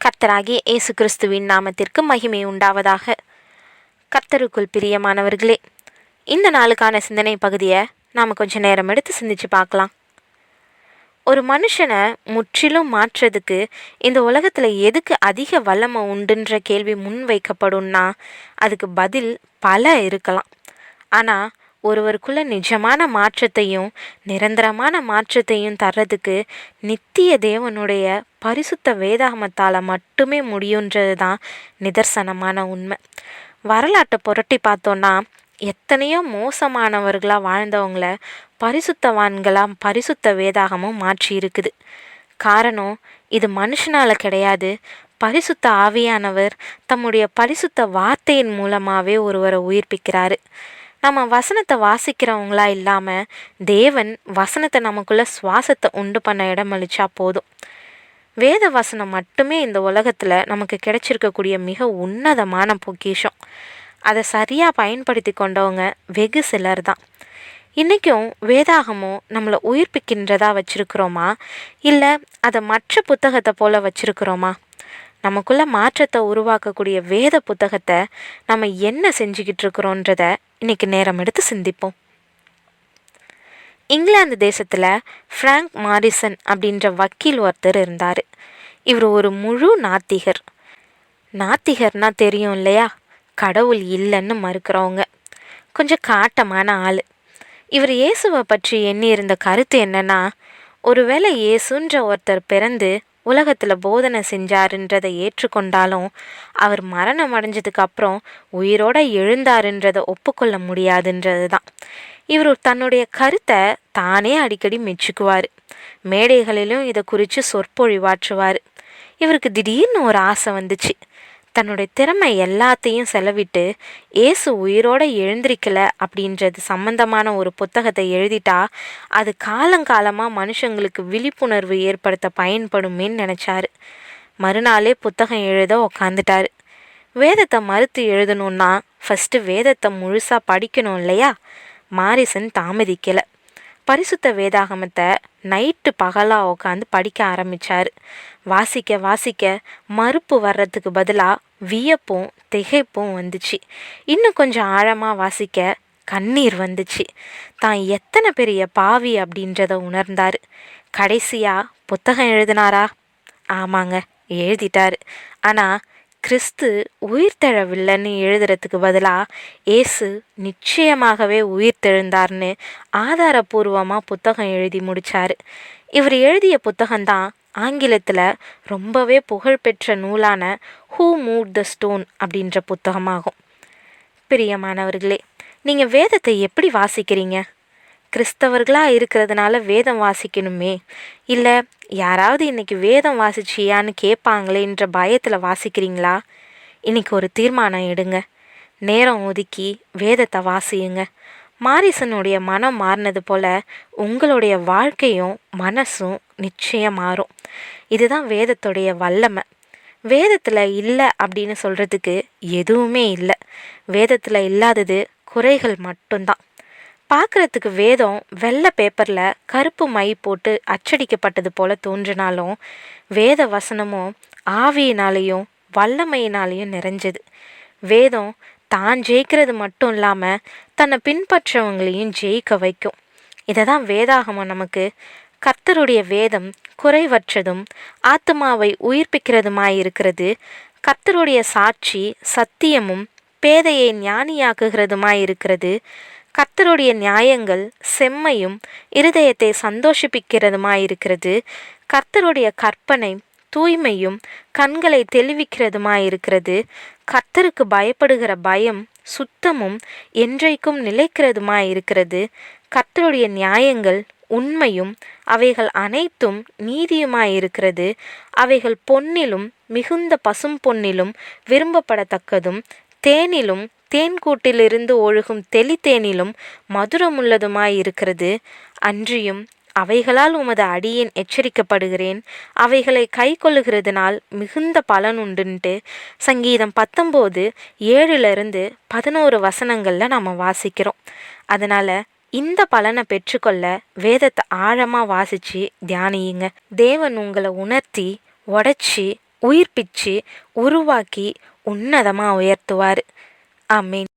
கர்த்தராகிய இயேசு கிறிஸ்துவின் நாமத்திற்கு மகிமை உண்டாவதாக. கர்த்தருக்குள் பிரியமானவர்களே, இந்த நாளுக்கான சிந்தனை பகுதியை நாம் கொஞ்சம் நேரம் எடுத்து சிந்திச்சு பார்க்கலாம். ஒரு மனுஷனை முற்றிலும் மாற்றுறதுக்கு இந்த உலகத்தில் எதுக்கு அதிக வல்லமை உண்டுன்ற கேள்வி முன் வைக்கப்படும்னா அதுக்கு பதில் பல இருக்கலாம். ஆனால் ஒருவருக்குள்ள நிஜமான மாற்றத்தையும் நிரந்தரமான மாற்றத்தையும் தர்றதுக்கு நித்திய தேவனுடைய பரிசுத்த வேதாகமத்தால் மட்டுமே முடியுன்றது தான் நிதர்சனமான உண்மை. வரலாற்றை புரட்டி பார்த்தோன்னா எத்தனையோ மோசமானவர்களாக வாழ்ந்தவங்கள பரிசுத்தவான்களாக பரிசுத்த வேதாகமும் மாற்றி இருக்குது. காரணம், இது மனுஷனால் கிடையாது, பரிசுத்த ஆவியானவர் தம்முடைய பரிசுத்த வார்த்தையின் மூலமாகவே ஒருவரை உயிர்ப்பிக்கிறாரு. நம்ம வசனத்தை வாசிக்கிறவங்களா இல்லாமல் தேவன் வசனத்தை நமக்குள்ள சுவாசத்தை உண்டு பண்ண இடமளிச்சா போதும். வேத வசனம் மட்டுமே இந்த உலகத்தில் நமக்கு கிடைச்சிருக்கக்கூடிய மிக உன்னதமான பொக்கிஷம். அதை சரியாக பயன்படுத்தி கொண்டவங்க வெகு சிலர் தான். இன்றைக்கும் வேதாகமும் நம்மளை உயிர்ப்பிக்கின்றதா வச்சுருக்கிறோமா, இல்லை அதை மற்ற புத்தகத்தை போல் வச்சுருக்கிறோமா? நமக்குள்ள மாற்றத்தை உருவாக்கக்கூடிய வேத புத்தகத்தை நம்ம என்ன செஞ்சுக்கிட்டு இருக்கிறோன்றத இன்னைக்கு நேரம் எடுத்து சிந்திப்போம். இங்கிலாந்து தேசத்தில் ஃப்ராங்க் மாரிசன் அப்படின்ற வக்கீல் ஒருத்தர் இருந்தார். இவர் ஒரு முழு நாத்திகர். நாத்திகர்னா தெரியும் இல்லையா, கடவுள் இல்லைன்னு மறுக்கிறவங்க. கொஞ்சம் காட்டமான ஆள். இவர் இயேசுவை பற்றி எண்ணி இருந்த கருத்து என்னன்னா, ஒருவேளை இயேசுன்ற ஒருத்தர் பிறந்து உலகத்தில் போதனை செஞ்சாருன்றதை ஏற்றுக்கொண்டாலும் அவர் மரணம் அடைஞ்சதுக்கு அப்புறம் உயிரோட எழுந்தாருன்றதை ஒப்புக்கொள்ள முடியாதுன்றது தான். இவர் தன்னுடைய கருத்தை தானே அடிக்கடி மெச்சுக்குவார். மேடைகளிலும் இதை குறித்து சொற்பொழிவாற்றுவார். இவருக்கு திடீர்னு ஒரு ஆசை வந்துச்சு. தன்னுடைய திறமை எல்லாத்தையும் செலவிட்டு ஏசு உயிரோட எழுந்திருக்கலை அப்படின்றது சம்பந்தமான ஒரு புத்தகத்தை எழுதிட்டா அது காலங்காலமாக மனுஷங்களுக்கு விழிப்புணர்வு ஏற்படுத்த பயன்படுமேன்னு நினச்சாரு. மறுநாளே புத்தகம் எழுத உக்காந்துட்டாரு. வேதத்தை மறுத்து எழுதணுன்னா ஃபஸ்ட்டு வேதத்தை முழுசாக படிக்கணும் இல்லையா? மாரிசன் தாமதிக்கலை. பரிசுத்த வேதாகமத்தை நைட்டு பகலாக உட்காந்து படிக்க ஆரம்பித்தார். வாசிக்க வாசிக்க மறுப்பு வர்றதுக்கு பதிலாக வியப்பும் திகைப்பும் வந்துச்சு. இன்னும் கொஞ்சம் ஆழமாக வாசிக்க கண்ணீர் வந்துச்சு. தான் எத்தனை பெரிய பாவி அப்படின்றத உணர்ந்தார். கடைசியாக புத்தகம் எழுதினாரா? ஆமாங்க, எழுதிட்டார். ஆனால் கிறிஸ்து உயிர்த்தெழவில்லைன்னு எழுதுறதுக்கு பதிலாக ஏசு நிச்சயமாகவே உயிர்த்தெழுந்தார்னு ஆதாரபூர்வமாக புத்தகம் எழுதி முடித்தார். இவர் எழுதிய புத்தகம்தான் ஆங்கிலத்தில் ரொம்பவே புகழ்பெற்ற நூலான ஹூ மூவ்ட் த ஸ்டோன் அப்படின்ற புத்தகமாகும். பிரியமானவர்களே, நீங்கள் வேதத்தை எப்படி வாசிக்கிறீங்க? கிறிஸ்தவர்களாக இருக்கிறதுனால வேதம் வாசிக்கணுமே, இல்லை யாராவது இன்றைக்கி வேதம் வாசிச்சியான்னு கேட்பாங்களேன்ற பயத்தில் வாசிக்கிறீங்களா? இன்றைக்கி ஒரு தீர்மானம் எடுங்க. நேரம் ஒதுக்கி வேதத்தை வாசியுங்க. மாரிசனுடைய மனம் மாறினது போல் உங்களுடைய வாழ்க்கையும் மனசும் நிச்சயம் மாறும். இதுதான் வேதத்துடைய வல்லமை. வேதத்தில் இல்லை அப்படின்னு சொல்கிறதுக்கு எதுவுமே இல்லை. வேதத்தில் இல்லாதது குறைகள் மட்டும்தான். பார்க்குறதுக்கு வேதம் வெள்ளை பேப்பரில் கருப்பு மை போட்டு அச்சடிக்கப்பட்டது போல தோன்றினாலும் வேத வசனமும் ஆவியினாலேயும் வல்லமையினாலேயும் நிறைஞ்சது. வேதம் தான் ஜெயிக்கிறது மட்டும் இல்லாமல் தன்னை பின்பற்றவங்களையும் ஜெயிக்க வைக்கும். இதை தான் வேதாகமம் நமக்கு கர்த்தருடைய வேதம் குறைவற்றதும் ஆத்மாவை உயிர்ப்பிக்கிறதுமாயிருக்கிறது, கர்த்தருடைய சாட்சி சத்தியமும் பேதையை ஞானியாக்குகிறதுமாயிருக்கிறது, கர்த்தருடைய நியாயங்கள் செம்மையும் இருதயத்தை சந்தோஷிப்பிக்கிறதுமாயிருக்கிறது, கர்த்தருடைய கற்பனை தூய்மையும் கண்களை தெளிவிக்கிறதுமாயிருக்கிறது, கர்த்தருக்கு பயப்படுகிற பயம் சுத்தமும் என்றைக்கும் நிலைக்கிறதுமாயிருக்கிறது, கர்த்தருடைய நியாயங்கள் உண்மையும் அவைகள் அனைத்தும் நீதியுமாயிருக்கிறது, அவைகள் பொன்னிலும் மிகுந்த பசும் பொன்னிலும் விரும்பப்படத்தக்கதும் தேனிலும் தேன்கூட்டிலிருந்து ஒழுகும் தெளித்தேனிலும் மதுரமுள்ளதுமாயிருக்கிறது, அன்றியும் அவைகளால் உமது அடியேன் எச்சரிக்கப்படுகிறேன், அவைகளை கை கொள்ளுகிறதுனால் மிகுந்த பலன் உண்டுன்ட்டு சங்கீதம் 19:7-11 வசனங்களில் நம்ம வாசிக்கிறோம். அதனால் இந்த பலனை பெற்றுக்கொள்ள வேதத்தை ஆழமாக வாசித்து தியானியுங்க. தேவன் உங்களை உணர்த்தி உடைச்சி உயிர்ப்பிச்சு உருவாக்கி உன்னதமாக உயர்த்துவார். ஆமீன்.